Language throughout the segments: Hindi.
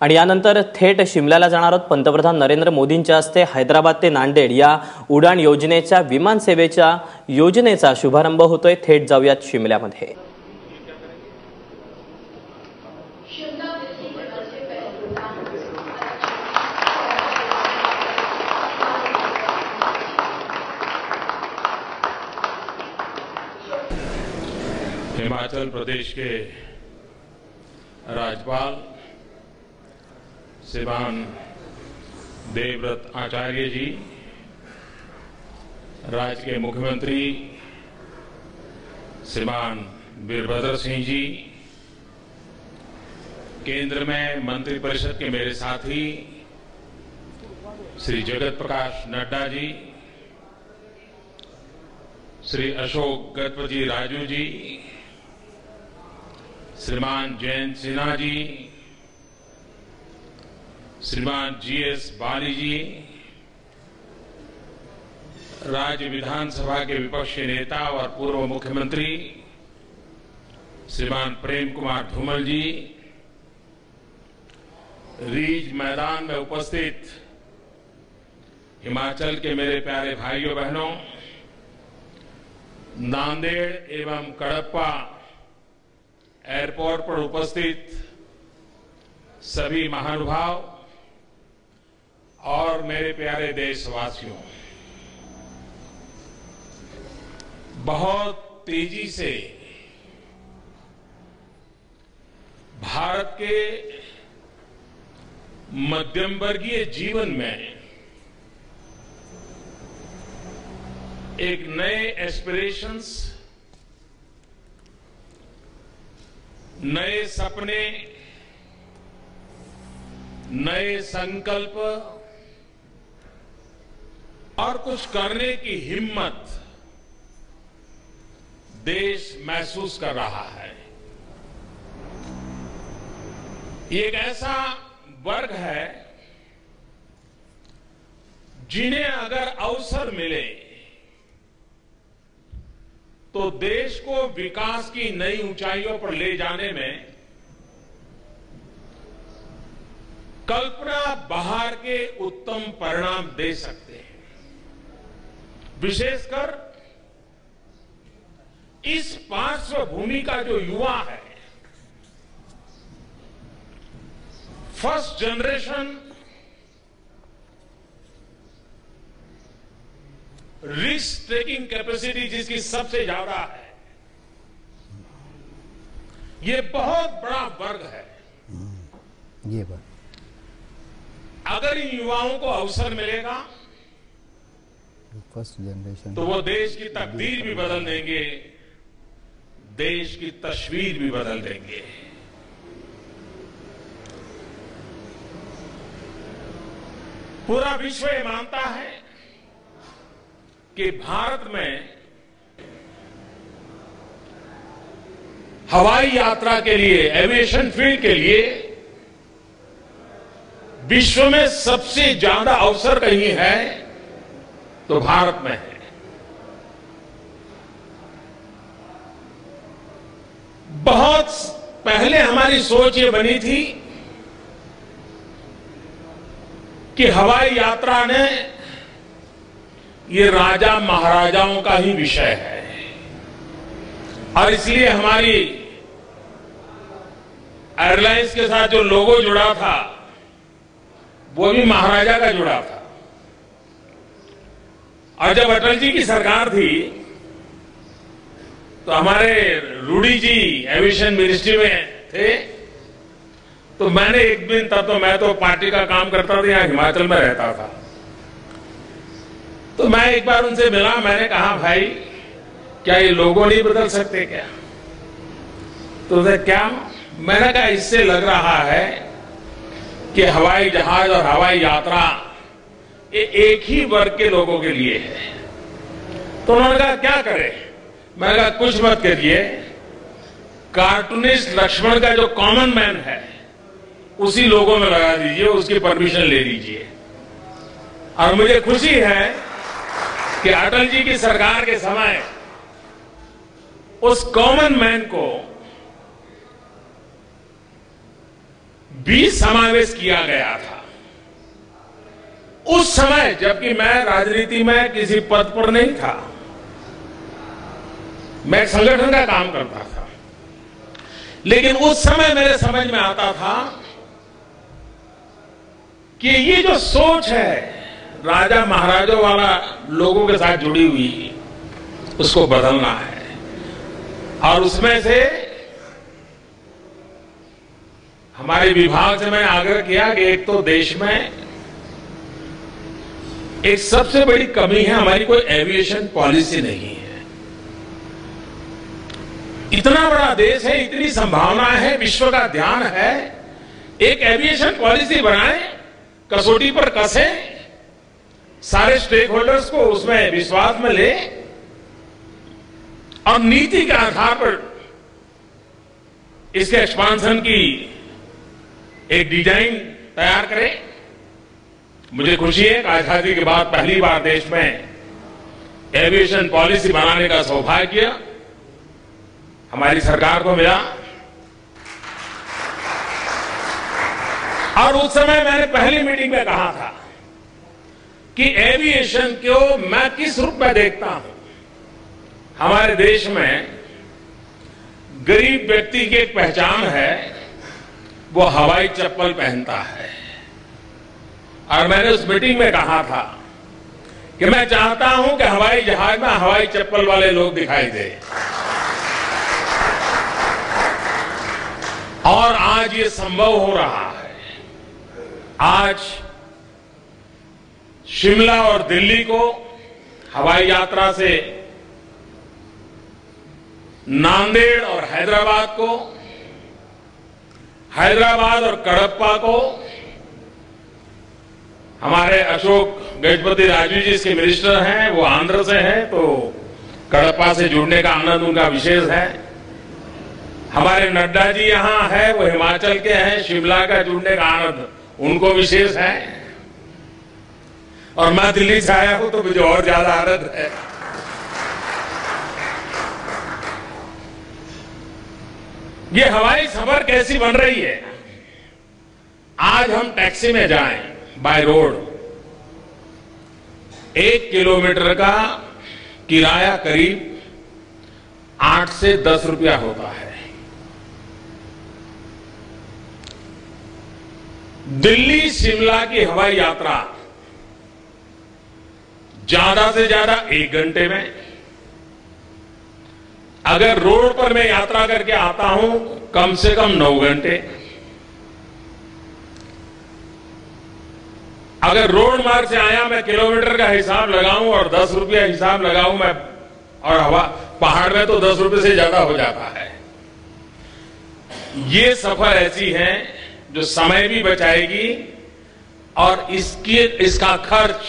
आणि यानंतर थेट शिमल्याला जाणार आहोत। पंतप्रधान नरेंद्र मोदींच्या हस्ते हैदराबाद ते नांदेड या उडान योजनेच्या विमान सेवेच्या योजनेचा शुभारंभ होतोय। थेट जाऊयात शिमल्यामध्ये। हिमाचल प्रदेश के राज्यपाल श्रीमान देवव्रत आचार्य जी, राज्य के मुख्यमंत्री श्रीमान वीरभद्र सिंह जी, केंद्र में मंत्रिपरिषद के मेरे साथी श्री जगत प्रकाश नड्डा जी, श्री अशोक गजपति राजू जी, श्रीमान जयंत सिन्हा जी, श्रीमान जीएस बाली जी, राज्य विधानसभा के विपक्षी नेता और पूर्व मुख्यमंत्री श्रीमान प्रेम कुमार धूमल जी, रीज मैदान में उपस्थित हिमाचल के मेरे प्यारे भाइयों बहनों, नांदेड़ एवं कडप्पा एयरपोर्ट पर उपस्थित सभी महानुभाव और मेरे प्यारे देशवासियों, बहुत तेजी से भारत के मध्यम वर्गीय जीवन में एक नए एस्पिरेशंस, नए सपने, नए संकल्प और कुछ करने की हिम्मत देश महसूस कर रहा है। ये एक ऐसा वर्ग है जिन्हें अगर अवसर मिले तो देश को विकास की नई ऊंचाइयों पर ले जाने में कल्पना बाहर के उत्तम परिणाम दे सकते हैं। विशेषकर इस पार्श्वभूमि का जो युवा है, first generation risk taking capacity जिसकी सबसे ज्यादा है, ये बहुत बड़ा वर्ग है। ये बात अगर इन युवाओं को अवसर मिलेगा फर्स्ट जनरेशन तो वो देश की तकदीर भी बदल देंगे, देश की तस्वीर भी बदल देंगे। पूरा विश्व ये मानता है कि भारत में हवाई यात्रा के लिए, एविएशन फील्ड के लिए विश्व में सबसे ज्यादा अवसर कहीं है तो भारत में है। बहुत पहले हमारी सोच ये बनी थी कि हवाई यात्रा ने ये राजा महाराजाओं का ही विषय है और इसलिए हमारी एयरलाइंस के साथ जो लोगो जुड़ा था वो भी महाराजा का जुड़ा था। और जब अटल जी की सरकार थी तो हमारे रूडी जी एविएशन मिनिस्ट्री में थे, तो मैंने एक दिन, तब तो मैं तो पार्टी का काम करता था, यहां हिमाचल में रहता था, तो मैं एक बार उनसे मिला। मैंने कहा भाई क्या ये लोगो नहीं बदल सकते क्या? तो उन्होंने क्या? मैंने कहा इससे लग रहा है कि हवाई जहाज और हवाई यात्रा ये एक ही वर्ग के लोगों के लिए है। तो उन्होंने कहा क्या करें? मैंने कहा कुछ मत करिए, कार्टूनिस्ट लक्ष्मण का जो कॉमन मैन है उसी लोगों में लगा दीजिए, उसकी परमिशन ले लीजिए। और मुझे खुशी है कि अटल जी की सरकार के समय उस कॉमन मैन को भी समावेश किया गया था। उस समय जबकि मैं राजनीति में किसी पद पर नहीं था, मैं एक संगठन का काम करता था, लेकिन उस समय मेरे समझ में आता था कि ये जो सोच है राजा महाराजों वाला लोगों के साथ जुड़ी हुई, उसको बदलना है। और उसमें से हमारे विभाग से मैंने आग्रह किया कि एक तो देश में एक सबसे बड़ी कमी है, हमारी कोई एविएशन पॉलिसी नहीं है। इतना बड़ा देश है, इतनी संभावना है, विश्व का ध्यान है, एक एविएशन पॉलिसी बनाएं, कसौटी पर कसें, सारे स्टेक होल्डर्स को उसमें विश्वास में ले और नीति के आधार पर इसके एक्सपांशन की एक डिजाइन तैयार करें। मुझे खुशी है कि आजादी के बाद पहली बार देश में एविएशन पॉलिसी बनाने का सौभाग्य हमारी सरकार को मिला। और उस समय मैंने पहली मीटिंग में कहा था कि एविएशन को मैं किस रूप में देखता हूं। हमारे देश में गरीब व्यक्ति की एक पहचान है, वो हवाई चप्पल पहनता है। और मैंने उस मीटिंग में कहा था कि मैं चाहता हूं कि हवाई जहाज में हवाई चप्पल वाले लोग दिखाई दे। और आज ये संभव हो रहा है। आज शिमला और दिल्ली को हवाई यात्रा से, नांदेड़ और हैदराबाद को, हैदराबाद और कडप्पा को, हमारे अशोक गजपति राजू जी इसके मिनिस्टर हैं, वो आंध्र से हैं, तो कडप्पा से जुड़ने का आनंद उनका विशेष है। हमारे नड्डा जी यहां है, वो हिमाचल के हैं, शिमला का जुड़ने का आनंद उनको विशेष है। और मैं दिल्ली से आया हूं तो मुझे और ज्यादा आनंद है। ये हवाई सफर कैसी बन रही है। आज हम टैक्सी में जाएं बाय रोड, 1 किलोमीटर का किराया करीब 8 से 10 रुपया होता है। दिल्ली शिमला की हवाई यात्रा ज्यादा से ज्यादा 1 घंटे में। अगर रोड पर मैं यात्रा करके आता हूं कम से कम 9 घंटे। अगर रोड मार्ग से आया, मैं किलोमीटर का हिसाब लगाऊं और 10 रुपया हिसाब लगाऊं मैं, और हवा पहाड़ में तो 10 रुपए से ज्यादा हो जाता है। ये सफर ऐसी है जो समय भी बचाएगी और इसका खर्च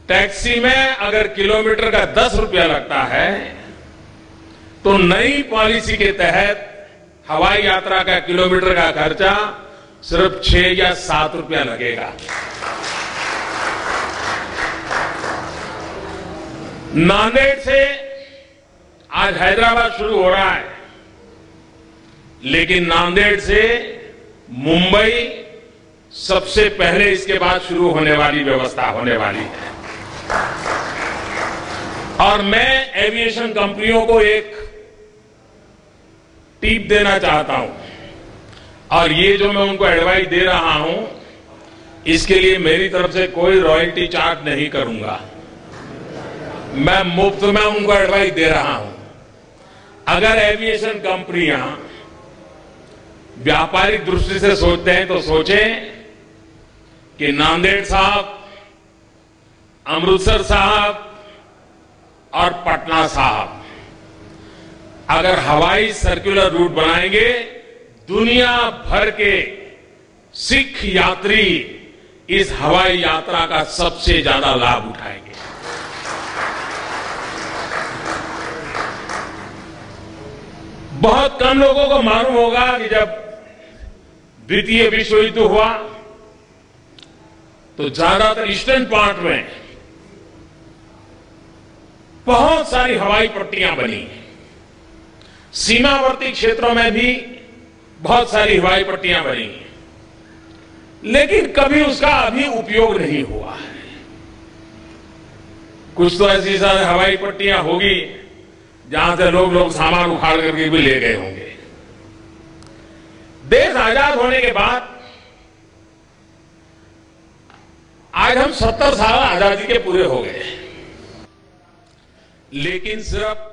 टैक्सी में अगर किलोमीटर का 10 रुपया लगता है तो नई पॉलिसी के तहत हवाई यात्रा का किलोमीटर का खर्चा सिर्फ 6 या 7 रुपया लगेगा। नांदेड़ से आज हैदराबाद शुरू हो रहा है, लेकिन नांदेड़ से मुंबई सबसे पहले इसके बाद शुरू होने वाली व्यवस्था होने वाली है। और मैं एविएशन कंपनियों को एक टिप देना चाहता हूं, और ये जो मैं उनको एडवाइस दे रहा हूं, इसके लिए मेरी तरफ से कोई रॉयल्टी चार्ज नहीं करूंगा। मैं मुफ्त में उनको एडवाइस दे रहा हूं। अगर एविएशन कंपनियां व्यापारिक दृष्टि से सोचते हैं तो सोचें कि नांदेड़ साहब, अमृतसर साहब और पटना साहब अगर हवाई सर्कुलर रूट बनाएंगे, दुनिया भर के सिख यात्री इस हवाई यात्रा का सबसे ज्यादा लाभ उठाएंगे। बहुत कम लोगों को मालूम होगा कि जब द्वितीय विश्व युद्ध हुआ तो ज्यादातर ईस्टर्न पार्ट में बहुत सारी हवाई पट्टियां बनी। सीमावर्ती क्षेत्रों में भी बहुत सारी हवाई पट्टियां बनी, लेकिन कभी उसका अभी उपयोग नहीं हुआ है। कुछ तो ऐसी सारी हवाई पट्टियां होगी जहां से लोग सामान उखाड़ करके भी ले गए होंगे। देश आजाद होने के बाद आज हम 70 साल आजादी के पूरे हो गए, लेकिन सिर्फ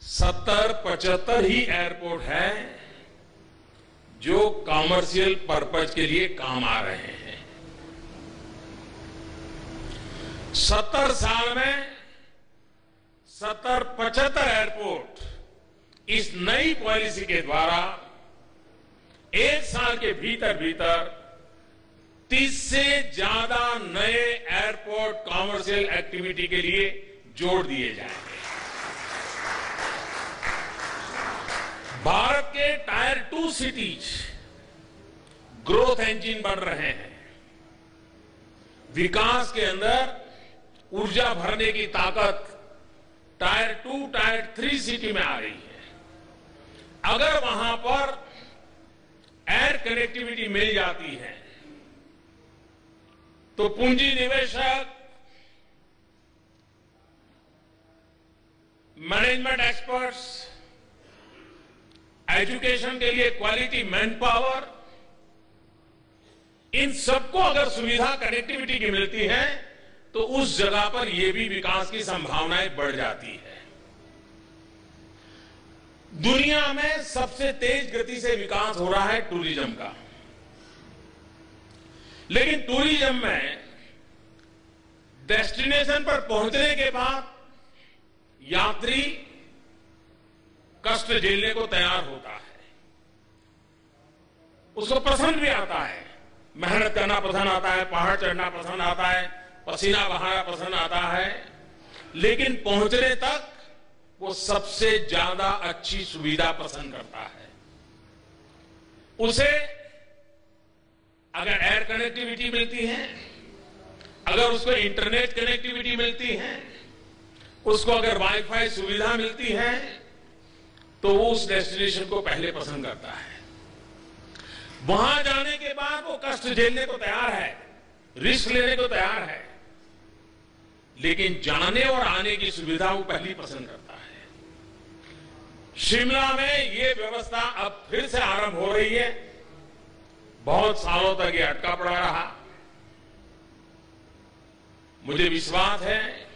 70-75 ही एयरपोर्ट है जो कॉमर्शियल पर्पज के लिए काम आ रहे हैं। 70 साल में 70-75 एयरपोर्ट इस नई पॉलिसी के द्वारा एक साल के भीतर 30 से ज्यादा नए एयरपोर्ट कॉमर्शियल एक्टिविटी के लिए जोड़ दिए जाएंगे। भारत के टायर 2 सिटीज ग्रोथ इंजन बन रहे हैं। विकास के अंदर ऊर्जा भरने की ताकत टायर 2, टायर 3 सिटी में आ रही है। अगर वहां पर एयर कनेक्टिविटी मिल जाती है तो पूंजी निवेशक, मैनेजमेंट एक्सपर्ट्स, एजुकेशन के लिए क्वालिटी मैन पावर, इन सबको अगर सुविधा कनेक्टिविटी की मिलती है तो उस जगह पर यह भी विकास की संभावनाएं बढ़ जाती है। दुनिया में सबसे तेज गति से विकास हो रहा है टूरिज्म का, लेकिन टूरिज्म में डेस्टिनेशन पर पहुंचने के बाद यात्री कष्ट झेलने को तैयार होता है। उसको पसंद भी आता है, मेहनत करना पसंद आता है, पहाड़ चढ़ना पसंद आता है, पसीना बहाना पसंद आता है, लेकिन पहुंचने तक वो सबसे ज्यादा अच्छी सुविधा पसंद करता है। उसे अगर एयर कनेक्टिविटी मिलती है, अगर उसको इंटरनेट कनेक्टिविटी मिलती है, उसको अगर वाईफाई सुविधा मिलती है, तो वो उस डेस्टिनेशन को पहले पसंद करता है। वहां जाने के बाद वो कष्ट झेलने को तैयार है, रिस्क लेने को तैयार है, लेकिन जाने और आने की सुविधा वो पहली पसंद करता है। शिमला में ये व्यवस्था अब फिर से आरंभ हो रही है। बहुत सालों तक ये अटका पड़ा रहा। मुझे विश्वास है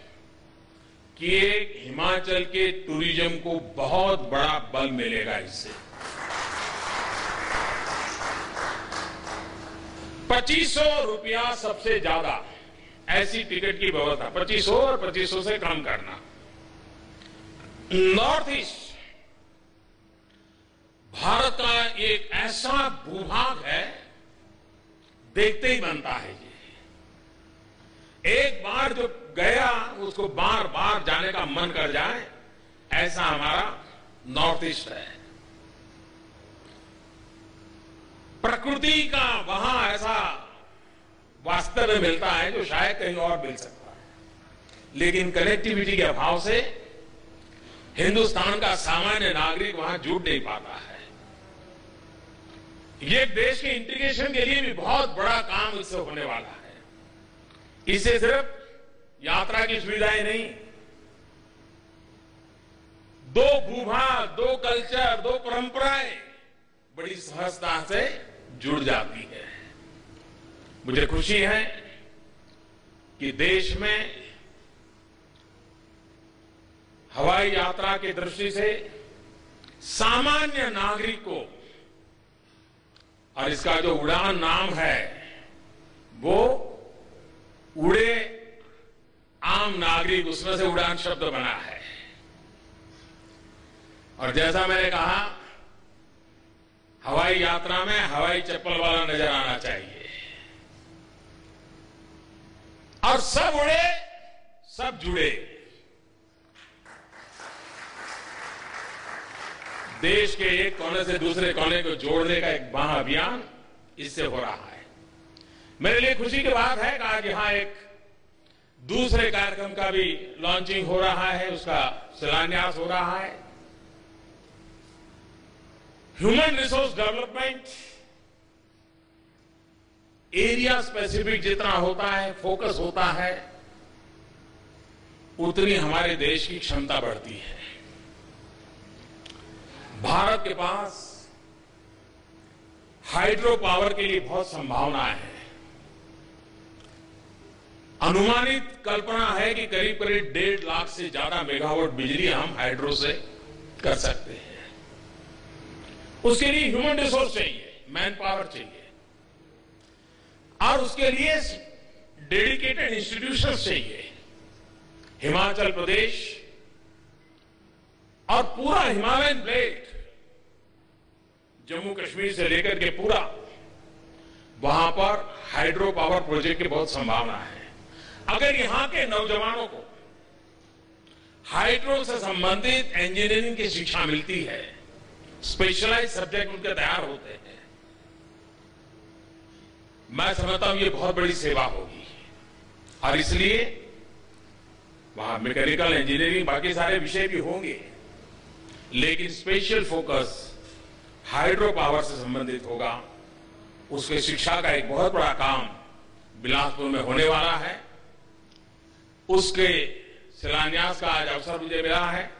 कि एक हिमाचल के टूरिज्म को बहुत बड़ा बल मिलेगा इससे। 2500 रुपया सबसे ज्यादा ऐसी टिकट की व्यवस्था, 2500 और 2500 से कम करना। नॉर्थ ईस्ट भारत का एक ऐसा भूभाग है, देखते ही बनता है। ये एक बार जो गया उसको बार बार जाने का मन कर जाए, ऐसा हमारा नॉर्थ ईस्ट है। प्रकृति का वहां ऐसा वास्तव में मिलता है जो शायद कहीं और मिल सकता है, लेकिन कनेक्टिविटी के अभाव से हिंदुस्तान का सामान्य नागरिक वहां जुड़ नहीं पाता है। ये देश के इंटीग्रेशन के लिए भी बहुत बड़ा काम इससे होने वाला है। इससे सिर्फ यात्रा की सुविधाएं नहीं, दो भूभाग, दो कल्चर, दो परंपराएं बड़ी सहजता से जुड़ जाती है। मुझे खुशी है कि देश में हवाई यात्रा की दृष्टि से सामान्य नागरिक को, और इसका जो उड़ान नाम है वो उड़े आम नागरिक, उसमें से उड़ान शब्द बना है। और जैसा मैंने कहा, हवाई यात्रा में हवाई चप्पल वाला नजर आना चाहिए, और सब उड़े सब जुड़े। देश के एक कोने से दूसरे कोने को जोड़ने का एक महाअभियान इससे हो रहा है। मेरे लिए खुशी की बात है कि आज यहां एक दूसरे कार्यक्रम का भी लॉन्चिंग हो रहा है, उसका शिलान्यास हो रहा है। Human resource development area specific जितना होता है, फोकस होता है, उतनी हमारे देश की क्षमता बढ़ती है। भारत के पास हाइड्रो पावर के लिए बहुत संभावनाएं हैं। अनुमानित कल्पना है कि करीब करीब 1.5 लाख से ज्यादा मेगावाट बिजली हम हाइड्रो से कर सकते हैं। उसके लिए ह्यूमन रिसोर्स चाहिए, मैन पावर चाहिए, और उसके लिए डेडिकेटेड इंस्टीट्यूशंस चाहिए। हिमाचल प्रदेश और पूरा हिमालयन बेल्ट, जम्मू कश्मीर से लेकर के पूरा, वहां पर हाइड्रो पावर प्रोजेक्ट की बहुत संभावना है। अगर यहां के नौजवानों को हाइड्रो से संबंधित इंजीनियरिंग की शिक्षा मिलती है, स्पेशलाइज सब्जेक्ट उनके तैयार होते हैं, मैं समझता हूं ये बहुत बड़ी सेवा होगी। और इसलिए वहां मैकेनिकल इंजीनियरिंग बाकी सारे विषय भी होंगे, लेकिन स्पेशल फोकस हाइड्रो पावर से संबंधित होगा। उसके शिक्षा का एक बहुत बड़ा काम बिलासपुर में होने वाला है। उसके शिलान्यास का आज अवसर मुझे मिला है।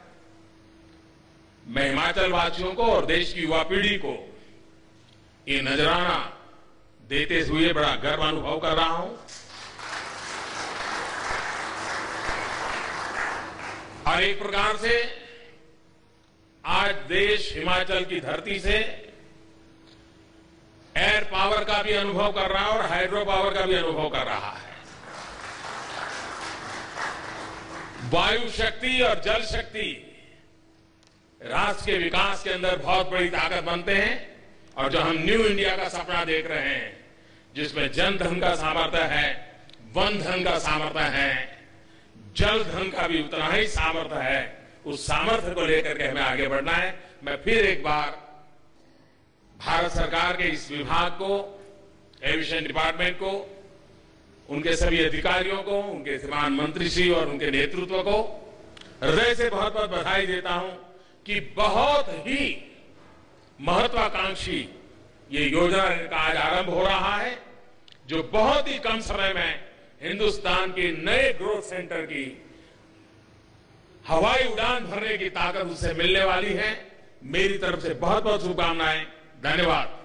मैं हिमाचल वासियों को और देश की युवा पीढ़ी को ये नजराना देते हुए बड़ा गर्व अनुभव कर रहा हूं। और एक प्रकार से आज देश हिमाचल की धरती से एयर पावर का भी अनुभव कर रहा है और हाइड्रो पावर का भी अनुभव कर रहा है। वायु शक्ति और जल शक्ति राष्ट्र के विकास के अंदर बहुत बड़ी ताकत बनते हैं। और जो हम न्यू इंडिया का सपना देख रहे हैं, जिसमें जन धन का सामर्थ्य है, वन धन का सामर्थ्य है, जल धन का भी उतना ही सामर्थ्य है, उस सामर्थ्य को लेकर के हमें आगे बढ़ना है। मैं फिर एक बार भारत सरकार के इस विभाग को, एविएशन डिपार्टमेंट को, उनके सभी अधिकारियों को, उनके श्रीमान मंत्री श्री और उनके नेतृत्व को हृदय से बहुत बहुत बधाई देता हूं कि बहुत ही महत्वाकांक्षी ये योजना का आज आरंभ हो रहा है, जो बहुत ही कम समय में हिंदुस्तान के नए ग्रोथ सेंटर की हवाई उड़ान भरने की ताकत उससे मिलने वाली है। मेरी तरफ से बहुत बहुत शुभकामनाएं। धन्यवाद।